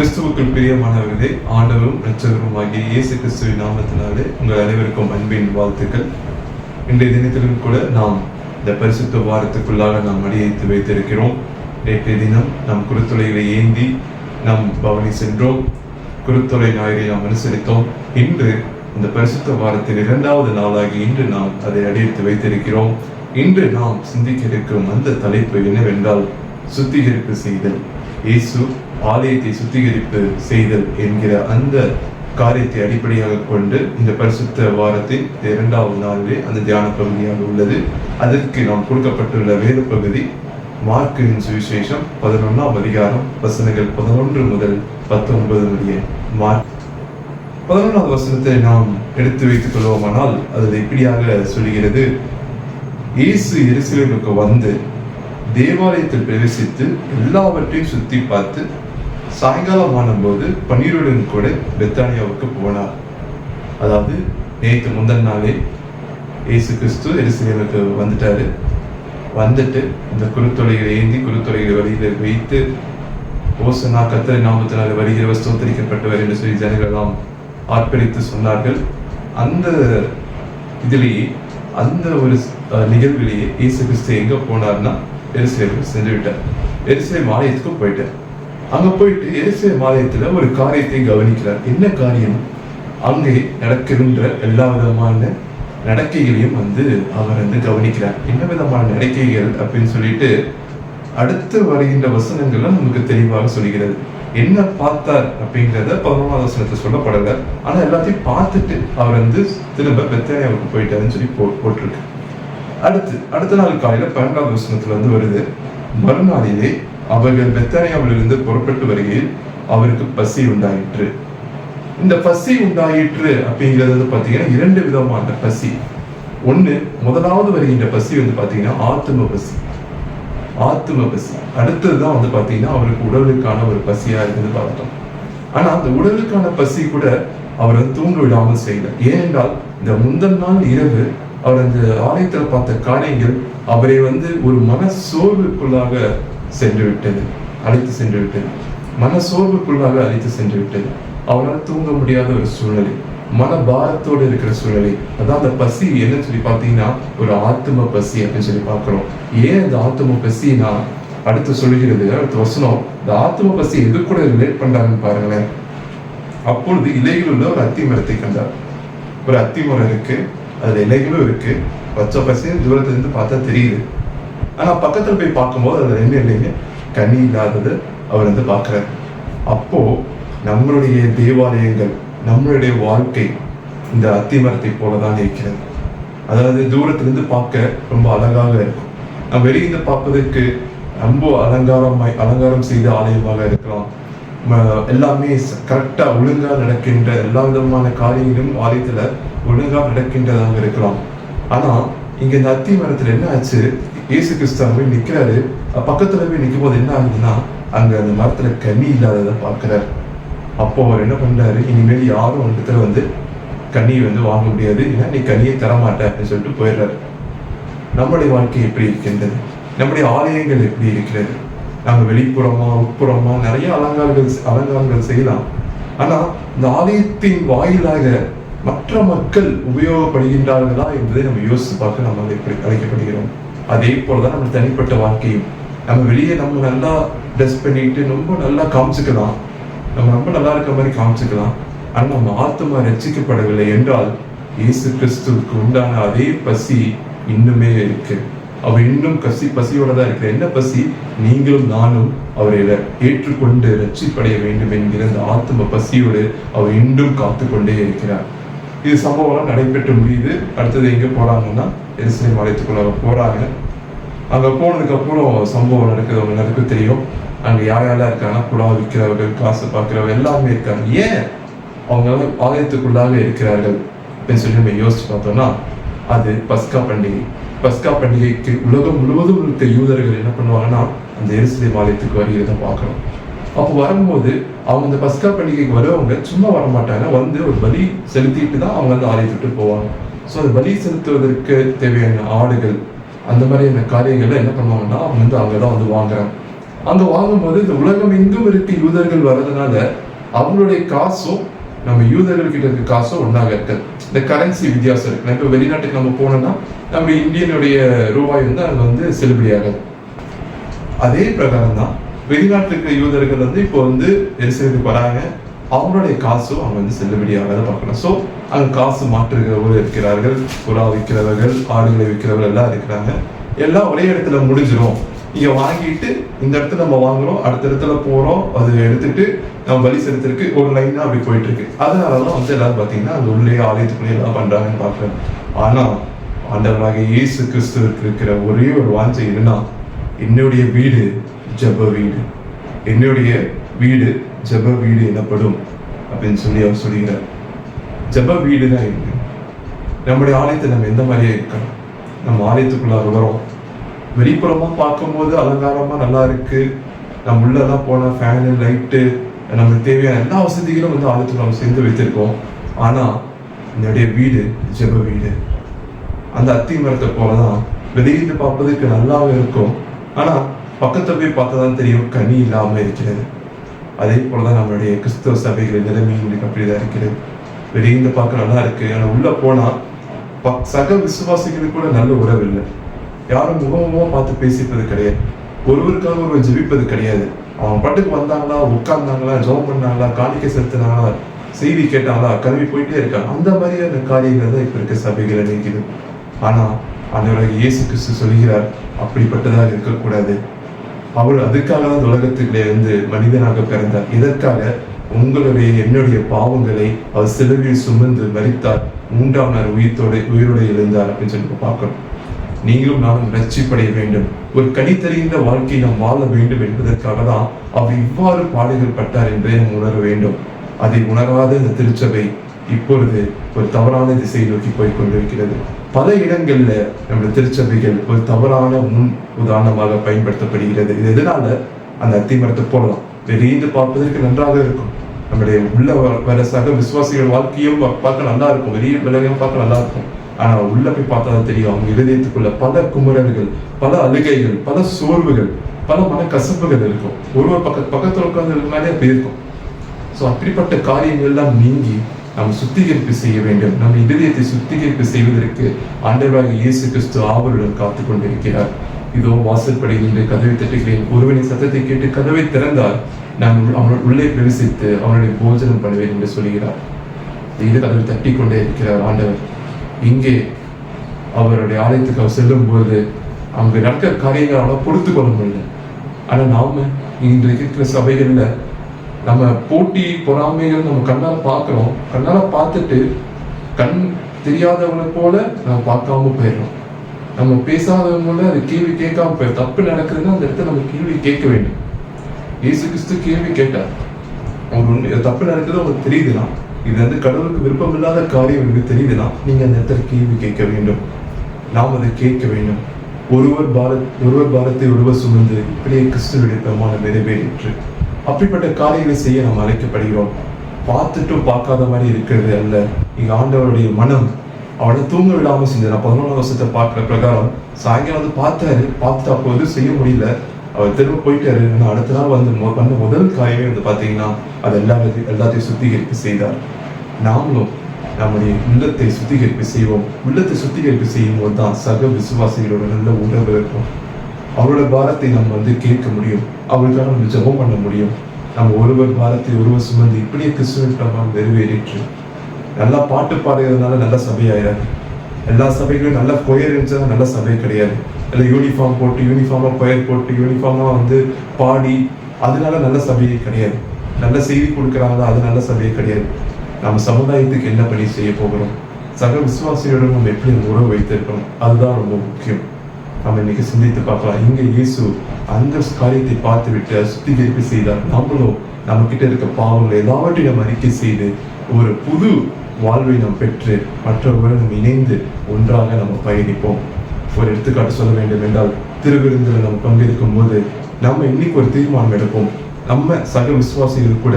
கிறிஸ்துவுக்குள் பிரியமானவர்களே, ஆண்டவரும் இரட்சகரும் ஆகிய இயேசு கிறிஸ்துவின் நாமத்தினாலே உங்கள் அனைவருக்கும் அன்பின் வாழ்த்துக்கள். இன்றைய தினத்திலும் கூட நாம் இந்த பரிசுத்த வாரத்துக்குள்ளாக நாம் அடியெடுத்து வைத்திருக்கிறோம். நேற்றைய தினம் நாம் குருத்தொலைகளை ஏந்தி நாம் பவனி சென்றோம். குருத்தொலை ஞாயிறை நாம் அனுசரித்தோம். இன்று இந்த பரிசுத்த வாரத்தின் 2வது நாளாகி இன்று நாம் அதை அடியெடுத்து வைத்திருக்கிறோம். இன்று நாம் சிந்திக்க இருக்கும் அந்த தலைப்பு என்னவென்றால் சுத்திகரிப்பு செய்தல். இயேசு ஆலயத்தை சுத்திகரிப்பு செய்தல் என்கிற அந்த காரியத்தை அடிப்படையாக கொண்டு இந்த பரிசுத்த வாரத்தின் 2வது நாளிலே அந்த தியான பகுதியாக உள்ளது. அதற்கு நாம் கொடுக்கப்பட்டுள்ள வேத பகுதி மார்க்கின் சுவிசேஷம் 11ஆம் அதிகாரம் வசனங்கள் 11 முதல் 19 முடிய. மார்க் 11வது வசனத்தை நாம் எடுத்து வைத்துக் கொள்வோமானால் அது இப்படியாக சொல்கிறது: இயேசு எருசலேமுக்கு வந்து தேவாலயத்தில் பிரவேசித்து எல்லாவற்றையும் சுத்தி பார்த்து சாயங்காலமான போது 12 கூட பெத்தானியாவுக்கு போனார். அதாவது நேற்று முந்தன நாளே இயேசு கிறிஸ்து எருசலேமுக்கு வந்துட்டு இந்த குருத்தொலைகளை ஏந்தி குருத்தொலைகளை வழியில் வைத்து ஓசனா கர்த்தரின் நாமத்தினாலே வருகிறவர் ஸ்தோத்திரிக்கப்பட்டவர் என்று சொல்லி ஜனங்களெல்லாம் ஆர்ப்பரித்து சொன்னார்கள். அந்த இதிலேயே அந்த ஒரு நிகழ்விலேயே இயேசு கிறிஸ்து எங்க போனார்னா எருசலேமுக்கு சென்று விட்டார். எருசலேம் ஆலயத்துக்கு போயிட்டார். அங்க போயிட்டு எருசலேம் ஆலயத்துல ஒரு காரியத்தை கவனிக்கிறார். என்ன காரியம்? அங்கே நடக்கின்ற எல்லா விதமான நடக்கைகளையும் அவர் கவனிக்கிறார். என்ன விதமான நடக்கைகள் அப்படின்னு சொல்லிட்டு அடுத்து வருகின்ற வசனங்கள்லாம் நமக்கு தெளிவாக சொல்கிறது. என்ன பார்த்தார் அப்படிங்கிறத 11ஆம் வசனத்துல சொல்லப்படல. ஆனா எல்லாத்தையும் பார்த்துட்டு அவர் திரும்ப பெத்தானியாவுக்கு போயிட்டாருன்னு சொல்லி போட்டிருக்கு. அடுத்த நாள் காலையில 12ஆம் வசனத்துல வருது: மறுநாளிலே அவர்கள் பெத்தானியாவிலிருந்து புறப்பட்டு வருகையில் அவருக்கு பசி உண்டாயிற்று. இந்த பசி உண்டாயிற்று அப்படிங்கிறது பாத்தீங்கன்னா 2 விதமான பசி. ஒண்ணு, முதலாவது வருகின்ற பசி பாத்தீங்கன்னா ஆத்தும பசி. அடுத்ததுதான் பாத்தீங்கன்னா அவருக்கு உடலுக்கான ஒரு பசியா இருக்குது பார்த்தோம். ஆனா அந்த உடலுக்கான பசி கூட அவர் தூங்க விடாமல் செய்யல. ஏனென்றால் இந்த முந்தன நாள் இரவு அவர் அந்த ஆலயத்தில் பார்த்த காரியங்கள் அவரை ஒரு மன சோர்வுக்குள்ளாக அழைத்து சென்று விட்டது. அவரால் தூங்க முடியாத ஒரு சூழ்நிலை, மன பாரத்தோடு இருக்கிற சூழ்நிலை. அதான் அந்த பசி என்னன்னு சொல்லி பார்த்தீங்கன்னா ஒரு ஆத்தும பசி அப்படின்னு சொல்லி பார்க்கிறோம். ஏன் அந்த ஆத்தும பசினா அடுத்து சொல்லுகிறது, அடுத்த வசனம் இந்த ஆத்தும பசி எது கூட ரிலேட் பண்றாங்கன்னு பாருங்களேன். அப்பொழுது இலைகள் உள்ள ஒரு அத்தி மரத்தை கண்டார். ஒரு அத்தி மரம் இருக்கு, அதுல இலைகளும் இருக்கு. பச்சை பசின்னு தூரத்துல இருந்து பார்த்தா தெரியுது. ஆனா பக்கத்துல போய் பார்க்கும்போது அதுல என்ன இல்லைங்க, கனி இல்லாதது அவர் பார்க்கிறார். அப்போ நம்மளுடைய தேவாலயங்கள், நம்மளுடைய வாழ்க்கை இந்த அத்திமரத்தை போலதான் இருக்கிறது. அதாவது தூரத்திலிருந்து பார்க்க ரொம்ப அழகாக இருக்கும். நம்ம வெளியிருந்து பார்ப்பதற்கு ரொம்ப அலங்காரம் செய்த ஆலயமாக இருக்கலாம். எல்லாமே கரெக்டா ஒழுங்கா நடக்கின்ற எல்லா விதமான காரியங்களும் ஆலயத்துல ஒழுங்கா நடக்கின்றதாக இருக்கலாம். ஆனா இங்க இந்த அத்தி மரத்துல என்ன ஆச்சு, இயேசு கிறிஸ்து போய் நிக்கிறாரு. பக்கத்துல போய் நிற்கும் போது என்ன ஆகுதுன்னா அங்க அந்த மரத்துல கனி இல்லாததை பார்க்கிறார். அப்போ அவர் என்ன பண்றாரு, இனிமேல் யாரும் இடத்துல கனியை வாங்க முடியாது, ஏன்னா நீ கனியை தரமாட்ட அப்படின்னு சொல்லிட்டு போயிடுறாரு. நம்முடைய வாழ்க்கை எப்படி இருக்கின்றது? நம்முடைய ஆலயங்கள் எப்படி இருக்கிறது? நாங்க வெளிப்புறமா உட்புறமா நிறைய அலங்காரங்கள் செய்யலாம். ஆனா இந்த ஆலயத்தின் வாயிலாக மற்ற மக்கள் உபயோகப்படுகின்றார்களா என்பதை நம்ம யோசித்து பார்க்க நம்ம எப்படி அழைக்கப்படுகிறோம். அதே போலதான் நம்ம தனிப்பட்ட வாழ்க்கையும். நம்ம வெளியே நம்ம நல்லா ட்ரெஸ் பண்ணிட்டு ரொம்ப நல்லா காமிச்சுக்கலாம், நம்ம ரொம்ப நல்லா இருக்க மாதிரி காமிச்சுக்கலாம். ஆனா நம்ம ஆத்மா ரட்சிக்கப்படவில்லை என்றால் இயேசு கிறிஸ்துவுக்கு உண்டான அதே பசி இன்னுமே இருக்கு. அவர் இன்னும் பசியோட தான் இருக்கிற. என்ன பசி? நீங்களும் நானும் அவரை ஏற்றுக்கொண்டு ரட்சிப்படைய வேண்டும் என்கிற அந்த ஆத்ம பசியோடு அவர் இன்னும் காத்து கொண்டே இருக்கிறார். இது சம்பவம் நடைபெற்று முடியுது. அடுத்தது எங்க போறாங்கன்னா எருசலேம் ஆலயத்துக்குள்ள போறாங்க. அங்க போனதுக்கு அப்புறம் சம்பவம் நடக்குது. உங்களுக்கு தெரியும், அங்க யாரெல்லாம் இருக்காங்கன்னா புலா விற்கிறவர்கள், காசு பார்க்கிறவர்கள் எல்லாருமே இருக்காங்க. ஏன் அவங்க ஆலயத்துக்குள்ளாக இருக்கிறார்கள் அப்படின்னு சொல்லி நம்ம யோசிச்சு பார்த்தோம்னா அது பஸ்கா பண்டிகை. பஸ்கா பண்டிகைக்கு உலகம் முழுவதும் இருக்க யூதர்கள் என்ன பண்ணுவாங்கன்னா அந்த எருசலேம் ஆலயத்துக்கு வருகிறத பார்க்கணும். அப்போ வரும்போது அவங்க இந்த பஸ்கா பண்டிகைக்கு வருவவங்க சும்மா வரமாட்டாங்க, ஒரு பலி செலுத்திட்டு தான் அவங்க ஆலயத்துட்டு போவாங்க. ஸோ அந்த பலி செலுத்துவதற்கு தேவையான ஆடுகள் அந்த மாதிரியான காரியங்களை என்ன பண்ணுவாங்கன்னா அவங்க அங்கதான் வாங்குறாங்க. அங்க வாங்கும்போது இந்த உலகம் எங்கும் இருக்க யூதர்கள் வர்றதுனால அவங்களுடைய காசும் நம்ம யூதர்கள் கிட்ட இருக்க காசும் ஒன்றாக இருக்காது. இந்த கரன்சி வித்தியாசம் இருக்கு. இப்போ வெளிநாட்டுக்கு நம்ம போனோம்னா நம்ம இந்தியனுடைய ரூபாய் வந்து அங்க வந்து செல்லுபடி ஆகாது. அதே பிரகாரம் தான் வெளிநாட்டுல இருக்கிற யூதர்கள் வந்து இப்போ வந்து எரிசலுக்கு வராங்க, அவங்களுடைய காசும் அவங்க வந்து செல்லுபடி ஆகாத பார்க்கலாம். ஸோ அங்க காசு மாற்றுகிறவர்கள் இருக்கிறார்கள், புறா விற்கிறவர்கள், ஆடுகளை விற்கிறவர்கள் எல்லாம் இருக்கிறாங்க. எல்லாம் ஒரே இடத்துல முடிஞ்சிடும். இங்க வாங்கிட்டு இந்த இடத்துல நம்ம வாங்குறோம், அடுத்த இடத்துல போறோம், அது எடுத்துட்டு நம்ம வழி செலுத்திருக்கு ஒரு லைனா அப்படி போயிட்டு இருக்கு. அதனாலதான் வந்து எல்லாரும் பாத்தீங்கன்னா அந்த உள்ளே ஆலயத்துக்குள்ளே எல்லாம் பண்றாங்கன்னு பாக்குறேன். ஆனா ஆண்டவராக இயேசு கிறிஸ்துவுக்கு இருக்கிற ஒரே ஒரு வாஞ்சை என்னன்னா, என்னுடைய வீடு ஜெப வீடு, என்னுடைய வீடு ஜெப வீடு எனப்படும் அப்படின்னு சொல்லி அவர் சொல்லுகிறார். ஜெப வீடுதான் இருக்கு. நம்முடைய ஆலயத்தை நம்ம எந்த மாதிரியா இருக்கணும்? நம்ம ஆலயத்துக்குள்ளார வரோம், வெளிப்புறமா பார்க்கும்போது அலங்காரமா நல்லா இருக்கு, நம்ம உள்ளதான் போன ஃபேனு லைட்டு நமக்கு தேவையான எல்லா வசதிகளும் வந்து ஆலயத்துக்கு நம்ம சேர்ந்து வைத்திருக்கோம். ஆனா என்னுடைய வீடு ஜெப வீடு. அந்த அத்தி மரத்தை போலதான் வெளியிட்டு பார்ப்பதற்கு நல்லாவே இருக்கும், ஆனா பக்கத்துல போய் பார்த்ததான் தெரியும் கனி இல்லாம இருக்கிறது. அதே போலதான் நம்மளுடைய கிறிஸ்தவ சபைகளின் நிலைமை இன்னைக்கு அப்படிதான் இருக்கிறது. வெளியிருந்து பார்க்க நல்லா இருக்கு, ஆனா உள்ள போனா சக விசுவாசிகளுக்கு கூட நல்ல உறவு இல்லை. யாரும் முகமுகமா பார்த்து பேசிப்பது கிடையாது, ஒருவருக்காக ஒருவர் ஜெபிப்பது கிடையாது. அவங்க பாட்டுக்கு வந்தாங்களா, உட்கார்ந்தாங்களா, ஜெபம் பண்ணாங்களா, காணிக்கை செலுத்தினாங்களா, செய்தி கேட்டாங்களா, கல்வி போயிட்டே இருக்காங்க. அந்த மாதிரியான காரியங்கள் தான் இப்ப இருக்க சபைகள் நினைக்குது. ஆனா ஆண்டவராகிய இயேசு கிறிஸ்து சொல்கிறார், அப்படிப்பட்டதாக இருக்கக்கூடாது. அவர் அதுக்காக தான் உலகத்துக்குள்ளே வந்து மனிதனாக பிறந்தார். இதற்காக உங்களுடைய என்னுடைய பாவங்களை அவர் சிலுவையில் சுமந்து மரித்தார், 3ஆம் நாள் உயிரோடு எழுந்தார் அப்படின்னு சொல்லி பார்க்கணும். நீங்களும் நானும் ரட்சிப்படைய வேண்டும், ஒரு கனித்தறிந்த வாழ்க்கையை நாம் வாழ வேண்டும் என்பதற்காக தான் அவர் இவ்வாறு பாடுகள் பட்டார் என்பதை நாம் உணர வேண்டும். அதை உணராத இந்த திருச்சபை இப்பொழுது ஒரு தவறான திசையை நோக்கி போய் கொண்டிருக்கிறது. பல இடங்கள்ல நம்முடைய திருச்சபைகள் ஒரு தவறான முன் உதாரணமாக பயன்படுத்தப்படுகிறது. இது எதனால? அந்த அத்தி மரத்தை போடலாம், வெளியிட்டு பார்ப்பதற்கு நன்றாக இருக்கும், நம்முடைய உள்ள வர சக விசுவாசிகள் வாழ்க்கையும் பார்க்க நல்லா இருக்கும், வெளியே விலகையும் பார்க்க நல்லா இருக்கும். ஆனா உள்ள போய் பார்த்தா தெரியும் அவங்க இருதயத்துக்குள்ள பல குமுறல்கள், பல அழுகைகள், பல சோர்வுகள், பல மனக்கசப்புகள் இருக்கும். ஒருவர் பக்கத்துல உட்கார்ந்து மேலே அப்படி இருக்கும். ஸோ அப்படிப்பட்ட காரியங்கள் எல்லாம் நீங்கி நாம் சுத்திகரிப்பு செய்ய வேண்டும். நம்ம இதயத்தை சுத்திகரிப்பு செய்வதற்கு ஆண்டவராகிய இயேசு கிறிஸ்து ஆவலுடன் காத்துக் கொண்டிருக்கிறார். இதோ வாசற்படி நின்று கதவை தட்டுகிறேன், ஒருவனின் சத்தத்தை கேட்டு கதவை திறந்தால் நான் அவனுடைய உள்ளே பிரவேசித்து அவனுடைய போஜனம் பண்ணுவேன் என்று சொல்கிறார். இது கதவை தட்டி கொண்டே இருக்கிறார் ஆண்டவர். இங்கே அவருடைய ஆலயத்துக்கு அவர் செல்லும் போது அங்கு நடக்கிற காரியங்கள் அவனை பொறுத்து கொள்ள முடியல. ஆனா நாம இன்றைக்கு இருக்கிற சபைகள்ல நம்ம போட்டி பொறாமைகள் நம்ம கண்ணால பார்க்கிறோம், கண்ணால பார்த்துட்டு கண் தெரியாதவங்களை போல நம்ம பார்க்காம போயிடுறோம். நம்ம பேசாதவங்கள அது கேள்வி கேட்காம போயிடும். தப்பு நடக்குதுன்னா அந்த இடத்துல நம்ம கேள்வி கேட்க வேண்டும். இயேசு கிறிஸ்து கேள்வி கேட்டார். அவங்க தப்பு நடக்குது உங்களுக்கு தெரியுதுன்னா, இது வந்து கடவுளுக்கு விருப்பம் இல்லாத காரியம் எனக்கு தெரியுதுன்னா நீங்க அந்த இடத்துல கேள்வி கேட்க வேண்டும். நாம் அதை கேட்க வேண்டும். ஒருவர் பாரத்தை ஒருவர் சுமந்து இப்படியே கிறிஸ்துவுடைய பிரமாணம் நிறைவேறிற்று. அப்படிப்பட்ட காரியங்களை செய்ய நாம் அழைக்கப்படுகிறோம். பார்த்துட்டும் பார்க்காத மாதிரி இருக்கிறது அல்ல. இங்க ஆண்டவருடைய மனம் அவனை தூங்க விடாம செஞ்சார். 11ஆம் வருஷத்தை பார்க்கிற பிரகாரம் சாயங்காலம் வந்து பார்த்துட்டு அப்போது செய்ய முடியல, அவர் திரும்ப போயிட்டாரு. அடுத்த நாள் வந்து பண்ண முதல் காரியமே வந்து பாத்தீங்கன்னா அது எல்லாத்தையும் சுத்திகரிப்பு செய்தார். நாமளும் நம்முடைய உள்ளத்தை சுத்திகரிப்பு செய்வோம். உள்ளத்தை சுத்திகரிப்பு செய்யும் போது தான் சக விசுவாசிகளோட நல்ல உணர்வு இருக்கும். அவரோட பாரத்தை நம்ம வந்து கேட்க முடியும், அவருக்காக நம்ம ஜெபம் பண்ண முடியும். நம்ம ஒருவர் பாரத்தை ஒருவர் சுமந்து இப்படியே கிறிஸ்துவின் பிரமாணம் நிறைவேறிற்று. நல்லா பாட்டு பாடுறதுனால நல்ல சபை ஆயிடாது. எல்லா சபைகளும் நல்ல கொயர் இருந்துச்சா நல்ல சபை கிடையாது. இல்லை யூனிஃபார்ம் போட்டு யூனிஃபார்மா கொயர் போட்டு யூனிஃபார்மா வந்து பாடி அதனால நல்ல சபையே கிடையாது. நல்ல செய்தி கொடுக்குறாங்களா அது நல்ல சபையே கிடையாது. நம்ம சமுதாயத்துக்கு என்ன பணி செய்ய போகிறோம், சக விசுவாசிகளுடன் நம்ம எப்படி உறவு வைத்திருக்கணும், அதுதான் ரொம்ப முக்கியம். நம்ம இன்னைக்கு சிந்தித்து பார்க்கலாம். இங்க இயேசு அந்த காரியத்தை பார்த்து விட்டு சுத்திகரிப்பு செய்தார். நம்மளும் நம்ம கிட்ட இருக்க பாவங்களை எல்லாவற்றையும் நம்ம அறிக்கை செய்து ஒரு புது வாழ்வை நாம் பெற்று மற்றவர்களுடன் நம்ம இணைந்து ஒன்றாக நம்ம பயணிப்போம். ஒரு எடுத்துக்காட்டு சொல்ல வேண்டும் என்றால், திருவிருந்தில் நம்ம பங்கேற்கும் போது நம்ம இன்னைக்கு ஒரு தீர்மானம் எடுப்போம். நம்ம சக விசுவாசிகள் கூட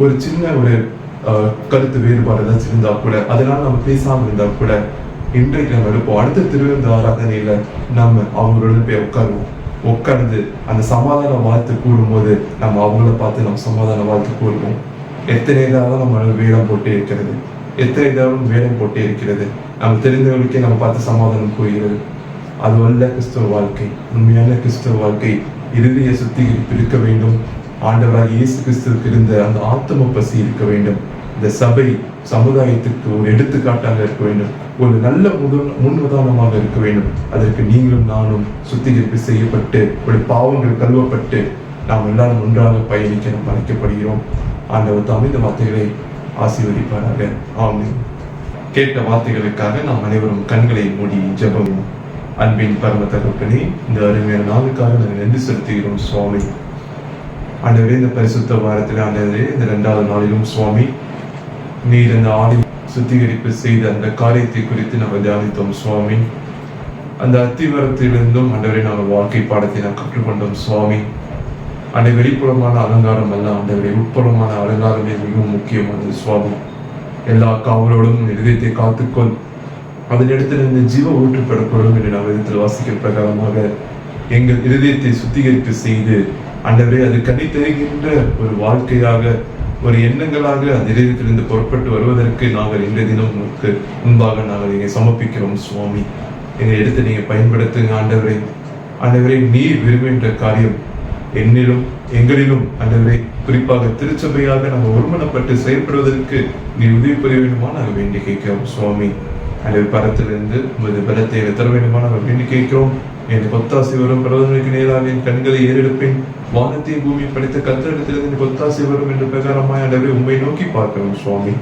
ஒரு சின்ன ஒரு கருத்து வேறுபாடு ஏதாச்சும் இருந்தா கூட, அதனால நம்ம பேசாமல் இருந்தா கூட இன்றைக்கு நம்ம எடுப்போம். அடுத்த திருவிருந்து ஆராதனையில நாம அவங்களுடன் போய் உட்காருவோம். உட்கார்ந்து அந்த சமாதான வாழ்த்து கூறும்போது நம்ம அவங்கள பார்த்து நம்ம சமாதான வாழ்த்து கூறுவோம். எத்தனை இதாக நம்ம வேடம் போட்டே இருக்கிறது, எத்தனை இதாலும் வேடம் போட்டே இருக்கிறது. நம்ம தெரிந்தவர்களுக்கே நம்ம பார்த்து சமாதானம் கூறுகிறது. அது அல்ல கிறிஸ்தவ வாழ்க்கை. உண்மையான கிறிஸ்தவ வாழ்க்கை இறுதிய சுத்திகரிப்பு இருக்க வேண்டும். ஆண்டவராக இயேசு கிறிஸ்துவுக்கு இருந்த அந்த ஆத்தும பசி இருக்க வேண்டும். இந்த சபை சமுதாயத்துக்கு ஒரு எடுத்துக்காட்டாக இருக்க வேண்டும், ஒரு நல்ல முன்னுதாரணமாக இருக்க வேண்டும். அதற்கு நீங்களும் நானும் சுத்திகரிப்பு செய்யப்பட்டு ஒரு பாவங்கள் கழுவப்பட்டு நாம் எல்லாரும் ஒன்றாக பயணிக்க நாம் அழைக்கப்படுகிறோம். ஆண்டவர் தமிழ் வார்த்தைகளை ஆசீர்வதிப்பாராக. ஆமென். கேட்ட வார்த்தைகளுக்காக நாம் அனைவரும் கண்களை மூடி ஜெபம். அன்பின் பரம தகப்பனே, இந்த அருமையான நாளுக்காக நாங்கள் நன்றி செலுத்துகிறோம் சுவாமி. ஆண்டவரே, இந்த பரிசுத்த வாரத்தில் ஆண்டவரே, இந்த 2வது நாளிலும் சுவாமி நீர் அந்த ஆலய சுத்திகரிப்பு செய்த அந்த காரியத்தை குறித்து நாங்கள் தியானித்தோம் சுவாமி. அந்த அத்திவரத்திலிருந்தும் ஆண்டவரே நாங்கள் வாழ்க்கை பாடத்தை நாம் கற்றுக்கொண்டோம் சுவாமி. அந்த வெளிப்புறமான அலங்காரம் அல்ல ஆண்டவரே, உட்புறமான அலங்காரமே மிகவும் முக்கியமானது சுவாமி. எல்லா காவலோடும் இதயத்தை காத்துக்கொள், அதனிடத்திலிருந்து ஜீவ ஊற்று பெறப்படும் என்று நாம் விதத்தில் வாசிக்கிற பிரகாரமாக எங்கள் இருதயத்தை சுத்திகரிப்பு செய்து ஆண்டவரே அது கனி தருகின்ற ஒரு வாழ்க்கையாக, ஒரு எண்ணங்களாக அந்த இதயத்திலிருந்து புறப்பட்டு வருவதற்கு நாங்கள் இன்றைய தினம் உங்களுக்கு முன்பாக நாங்கள் இங்கே சமர்ப்பிக்கிறோம் சுவாமி. எங்களை எடுத்து நீங்க பயன்படுத்துங்க ஆண்டவரே. ஆண்டவரே, நீர் விரும்புகின்ற காரியம் என்னிலும் எங்களிலும் ஆண்டவரே, குறிப்பாக திருச்சபையாக நாங்கள் ஒருமனப்பட்டு செயல்படுவதற்கு நீ உதவி புரிய வேண்டுமா நாங்கள் வேண்டி கேட்கிறோம் சுவாமி. அந்த பரத்திலிருந்து உமது பலத்தை தர வேண்டுமா நாங்கள் வேண்டி கேட்கிறோம். என் பொத்தாசி வரும் பிரதமருக்கு நேராக என் கண்களை ஏறெடுப்பேன். வானத்தையும் பூமியை படைத்த கர்த்தரிடத்திலிருந்து என் பொத்தாசி வரும் என்ற பிரகாரமாய் ஆண்டவரே உண்மை நோக்கி பார்க்கிறோம் சுவாமி.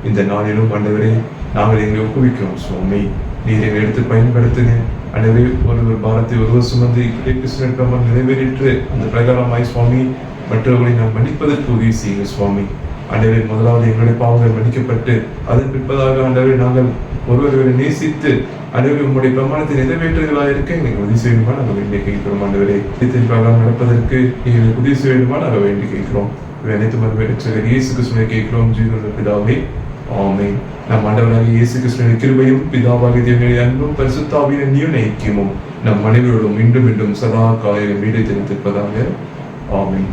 இந்த நாளிலும் ஆண்டவரே நாங்கள் எங்களை ஒப்புவிக்கிறோம் சுவாமி. நீர் எங்களை எடுத்து பயன்படுத்துங்க ஆண்டவரே. ஒரு பாரத்தை ஒருவர் சுமந்து கிருஷ்ணன் நிறைவேறிற்று அந்த பிரகாரமாய் சுவாமி மற்றவர்களை நாம் மன்னிப்பதற்கு உதவி செய்யுங்க சுவாமி. ஆண்டவரே, முதலாவது எங்களுடைய பாவங்கள் மன்னிக்கப்பட்டு அதன் பிற்பதாக ஆண்டவரே நாங்கள் ஒருவரை நேசித்து ஆண்டவரே உங்களுடைய பிரமாணத்தை நிறைவேற்றுகளாக இருக்க எங்களுக்கு உதவி செய்யணுமா நாங்கள் வேண்டி கேட்கிறோம். ஆண்டவரே, பிரகாரம் நடப்பதற்கு எங்களுக்கு உதவி செய்ய வேண்டுமா நாங்கள் வேண்டி கேட்கிறோம். அனைத்து மறுபடியும் இயேசு கிறிஸ்துவை கேட்கிறோம் ஜீவனுள்ள பிதாவே, ஆமென். நம் ஆண்டவராகிய இயேசு கிறிஸ்துவின் கிருபையும் பிதாவாகிய தேவனுடைய அன்பும் பரிசுத்த ஆவியின் ஐக்கியமும் நம் அனைவரோடும் மீண்டும் மீண்டும் சதா காலையிலும் நீடித்திருப்பதாக. ஆமென்.